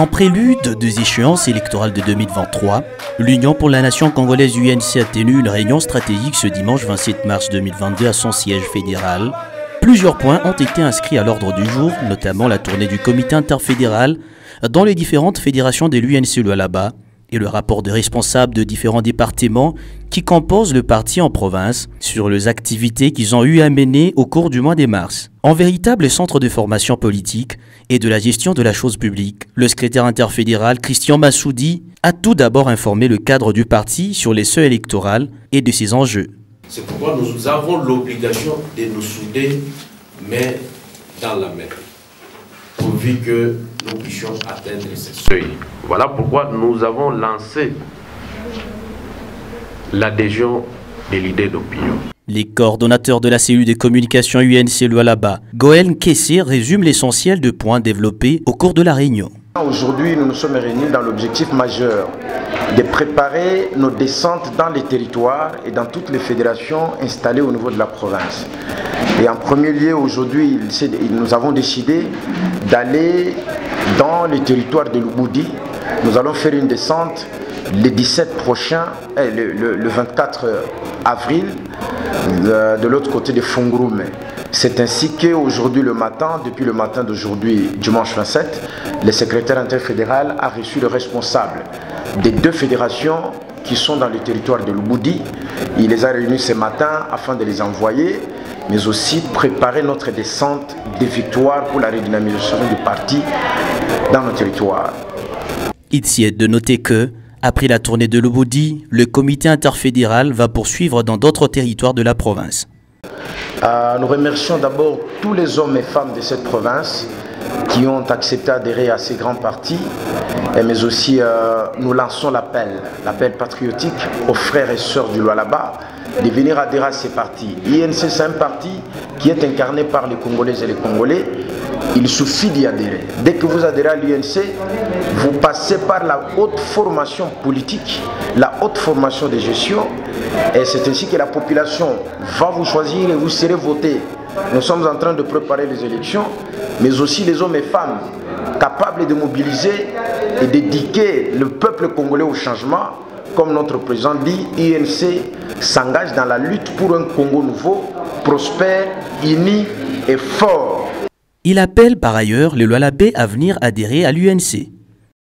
En prélude des échéances électorales de 2023, l'Union pour la nation congolaise UNC a tenu une réunion stratégique ce dimanche 27 mars 2022 à son siège fédéral. Plusieurs points ont été inscrits à l'ordre du jour, notamment la tournée du comité interfédéral dans les différentes fédérations de l'UNC Lualaba et le rapport de responsables de différents départements qui composent le parti en province sur les activités qu'ils ont eu à mener au cours du mois de mars. En véritable centre de formation politique et de la gestion de la chose publique, le secrétaire interfédéral Christian Massoudi a tout d'abord informé le cadre du parti sur les seuils électoraux et de ses enjeux. C'est pourquoi nous avons l'obligation de nous souder, mais dans la main, pourvu que nous puissions atteindre ces seuils. Voilà pourquoi nous avons lancé l'adhésion des leaders d'opinion. Les coordonnateurs de la cellule de communication UNC Lualaba, Goël Kessé, résument l'essentiel de points développés au cours de la réunion. Aujourd'hui, nous nous sommes réunis dans l'objectif majeur de préparer nos descentes dans les territoires et dans toutes les fédérations installées au niveau de la province. Et en premier lieu, aujourd'hui, nous avons décidé d'aller dans le territoire de Lubudi. Nous allons faire une descente le 17 prochain, le 24 avril, de l'autre côté de Fungurume. C'est ainsi qu'aujourd'hui le matin, depuis le matin d'aujourd'hui, dimanche 27, le secrétaire interfédéral a reçu le responsable des deux fédérations qui sont dans le territoire de Lubudi. Il les a réunis ce matin afin de les envoyer, mais aussi préparer notre descente des victoires pour la redynamisation du parti dans nos territoires. Il s'y est de noter que, après la tournée de Lubudi, le comité interfédéral va poursuivre dans d'autres territoires de la province. Nous remercions d'abord tous les hommes et femmes de cette province qui ont accepté d'adhérer à ces grands partis, mais aussi nous lançons l'appel patriotique aux frères et sœurs du Lualaba de venir adhérer à ces partis. INC, c'est un parti qui est incarné par les Congolaises et les Congolais. Il suffit d'y adhérer. Dès que vous adhérez à l'UNC, vous passez par la haute formation politique, la haute formation de gestion, et c'est ainsi que la population va vous choisir et vous serez voté. Nous sommes en train de préparer les élections, mais aussi les hommes et femmes capables de mobiliser et d'éduquer le peuple congolais au changement. Comme notre président dit, INC s'engage dans la lutte pour un Congo nouveau, prospère, uni et fort. Il appelle par ailleurs les Lualabais à venir adhérer à l'UNC.